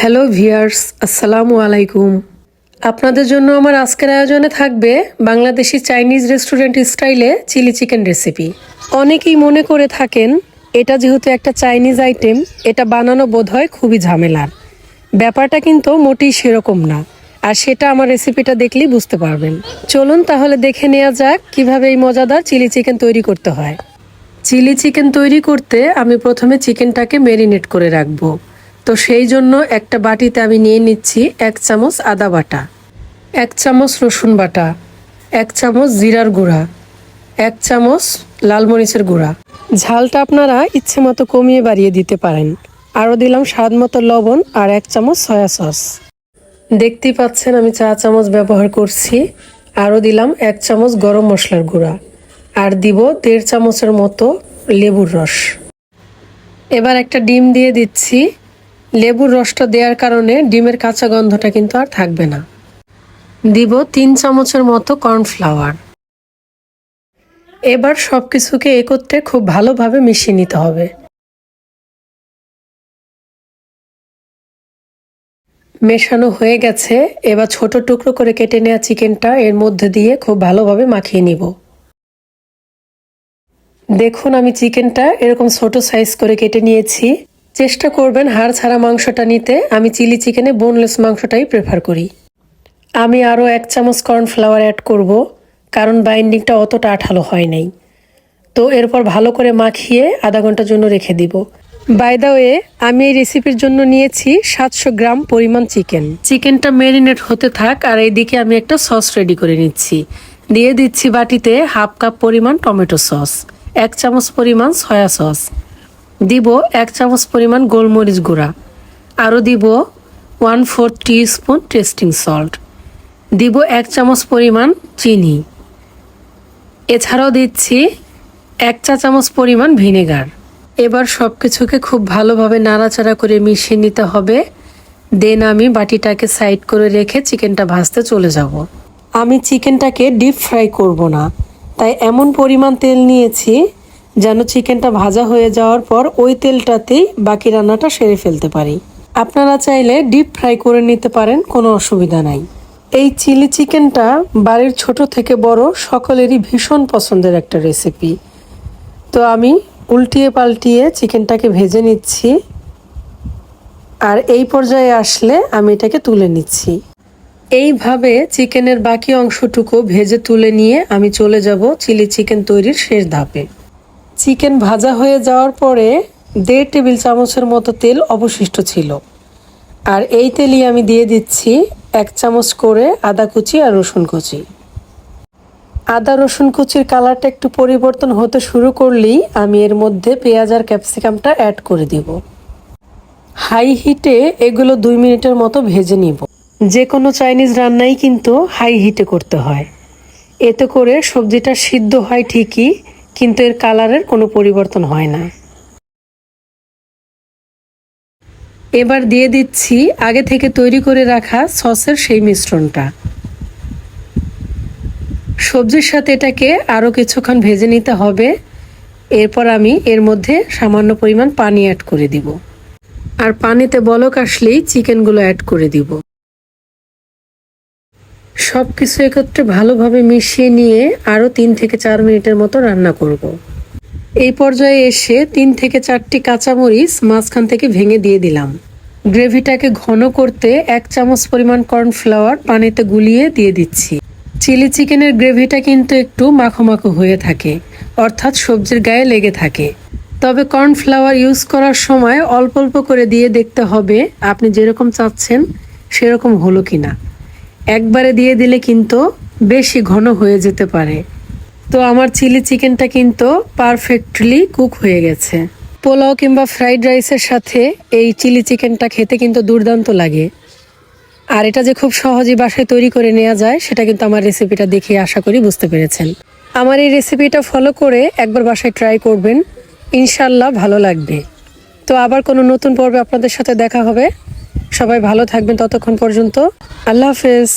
Hello viewers, আসসালামু আলাইকুম। আপনাদের জন্য আমার আজকের আয়োজনে থাকবে বাংলাদেশি চাইনিজ রেস্টুরেন্ট স্টাইলে চিলি চিকেন রেসিপি। অনেকেই মনে করে থাকেন এটা যেহেতু একটা চাইনিজ আইটেম, এটা বানানো বোধহয় খুবই ঝামেলার। ব্যাপারটা কিন্তু মোটেই সেরকম না, আর সেটা আমার রেসিপিটা দেখলেই বুঝতে পারবেন। চলুন তাহলে দেখে নেওয়া যাক কিভাবে এই মজাদার চিলি চিকেন তৈরি করতে হয়। চিলি চিকেন তৈরি করতে আমি প্রথমে চিকেনটাকে ম্যারিনেট করে রাখবো। তো সেই জন্য একটা বাটিতে আমি নিয়ে নিচ্ছি 1 চামচ আদা বাটা, 1 চামচ রসুন বাটা, 1 চামচ জিরার গুঁড়া, 1 চামচ লাল মরিচের গুঁড়া। ঝালটা আপনারা ইচ্ছে মতো কমিয়ে বাড়িয়ে দিতে পারেন। আরও দিলাম স্বাদ মতো লবণ আর 1 চামচ সয়া সস। দেখতেই পাচ্ছেন আমি 4 চামচ ব্যবহার করছি। আরও দিলাম 1 চামচ গরম মশলার গুঁড়া, আর দিব 1.5 চামচের মতো লেবুর রস। এবার একটা ডিম দিয়ে দিচ্ছি। লেবুর রসটা দেওয়ার কারণে ডিমের কাঁচা গন্ধটা কিন্তু আর থাকবে না। দিব 3 চামচের মতো কর্নফ্লাওয়ার। এবার সব কিছুকে একত্রে খুব ভালোভাবে মিশিয়ে নিতে হবে। মেশানো হয়ে গেছে। এবার ছোট টুকরো করে কেটে নেওয়া চিকেনটা এর মধ্যে দিয়ে খুব ভালোভাবে মাখিয়ে নিব। দেখুন আমি চিকেনটা এরকম ছোট সাইজ করে কেটে নিয়েছি। চেষ্টা করবেন হাড় ছাড়া মাংসটা নিতে। আমি চিলি চিকেনে বোনলেস মাংসটাই প্রেফার করি। আমি আরও 1 চামচ কর্নফ্লাওয়ার অ্যাড করব, কারণ বাইন্ডিংটা অতটা আঠালো হয় নাই। তো এরপর ভালো করে মাখিয়ে আধা ঘন্টার জন্য রেখে দিব। বাই দ্য ওয়ে, আমি এই রেসিপির জন্য নিয়েছি 700 গ্রাম পরিমাণ চিকেন। চিকেনটা ম্যারিনেট হতে থাক, আর এইদিকে আমি একটা সস রেডি করে নিচ্ছি। দিয়ে দিচ্ছি বাটিতে হাফ কাপ পরিমাণ টমেটো সস, 1 চামচ পরিমাণ সয়া সস, দিব 1 চামচ পরিমাণ গোলমরিচ গুঁড়া, আরও দিব 1/4 টিস্পুন টেস্টিং সল্ট, দিব 1 চামচ পরিমাণ চিনি। এছাড়াও দিচ্ছি 1 চা চামচ পরিমাণ ভিনেগার। এবার সব কিছুকে খুব ভালোভাবে নাড়াচাড়া করে মিশিয়ে নিতে হবে। দেন আমি বাটিটাকে সাইড করে রেখে চিকেনটা ভাজতে চলে যাব। আমি চিকেনটাকে ডিপ ফ্রাই করব না, তাই এমন পরিমাণ তেল নিয়েছি যেন চিকেনটা ভাজা হয়ে যাওয়ার পর ওই তেলটাতেই বাকি রান্নাটা সেরে ফেলতে পারি। আপনারা চাইলে ডিপ ফ্রাই করে নিতে পারেন, কোনো অসুবিধা নাই। এই চিলি চিকেনটা বাড়ির ছোট থেকে বড় সকলেরই ভীষণ পছন্দের একটা রেসিপি। তো আমি উল্টিয়ে পাল্টিয়ে চিকেনটাকে ভেজে নিচ্ছি, আর এই পর্যায়ে আসলে আমি এটাকে তুলে নিচ্ছি। এইভাবে চিকেনের বাকি অংশটুকু ভেজে তুলে নিয়ে আমি চলে যাব চিলি চিকেন তৈরির শেষ ধাপে। চিকেন ভাজা হয়ে যাওয়ার পরে 1.5 টেবিল চামচের মতো তেল অবশিষ্ট ছিল, আর এই তেলই আমি দিয়ে দিচ্ছি 1 চামচ করে আদা কুচি আর রসুন কুচি। আদা রসুন কুচির কালারটা একটু পরিবর্তন হতে শুরু করলেই আমি এর মধ্যে পেঁয়াজ আর ক্যাপসিকামটা অ্যাড করে দিব। হাই হিটে এগুলো 2 মিনিটের মতো ভেজে নিব। যে কোনো চাইনিজ রান্নাই কিন্তু হাই হিটে করতে হয়। এতে করে সবজিটা সিদ্ধ হয় ঠিকই, কিন্তু এর কালারের কোনো পরিবর্তন হয় না। এবার দিয়ে দিচ্ছি আগে থেকে তৈরি করে রাখা সসের সেই মিশ্রণটা। সবজির সাথে এটাকে আরও কিছুক্ষণ ভেজে নিতে হবে। এরপর আমি এর মধ্যে সামান্য পরিমাণ পানি অ্যাড করে দিব, আর পানিতে বলক আসলেই চিকেনগুলো অ্যাড করে দিব। সব কিছু একত্রে ভালোভাবে মিশিয়ে নিয়ে আরও 3 থেকে 4 মিনিটের মতো রান্না করব। এই পর্যায়ে এসে 3 থেকে 4টি কাঁচামরিচ মাঝখান থেকে ভেঙে দিয়ে দিলাম। গ্রেভিটাকে ঘন করতে 1 চামচ পরিমাণ কর্নফ্লাওয়ার পানিতে গুলিয়ে দিয়ে দিচ্ছি। চিলি চিকেনের গ্রেভিটা কিন্তু একটু মাখো মাখো হয়ে থাকে, অর্থাৎ সবজির গায়ে লেগে থাকে। তবে কর্নফ্লাওয়ার ইউজ করার সময় অল্প অল্প করে দিয়ে দেখতে হবে আপনি যেরকম চাচ্ছেন সেরকম হলো কিনা। একবারে দিয়ে দিলে কিন্তু বেশি ঘন হয়ে যেতে পারে। তো আমার চিলি চিকেনটা কিন্তু পারফেক্টলি কুক হয়ে গেছে। পোলাও কিংবা ফ্রাইড রাইসের সাথে এই চিলি চিকেনটা খেতে কিন্তু দুর্দান্ত লাগে। আর এটা যে খুব সহজেই বাসায় তৈরি করে নেওয়া যায় সেটা কিন্তু আমার রেসিপিটা দেখে আশা করি বুঝতে পেরেছেন। আমার এই রেসিপিটা ফলো করে একবার বাসায় ট্রাই করবেন, ইনশাল্লাহ ভালো লাগবে। তো আবার কোনো নতুন পর্বে আপনাদের সাথে দেখা হবে। সবাই ভালো থাকবেন ততক্ষণ পর্যন্ত। আল্লাহ হাফেজ।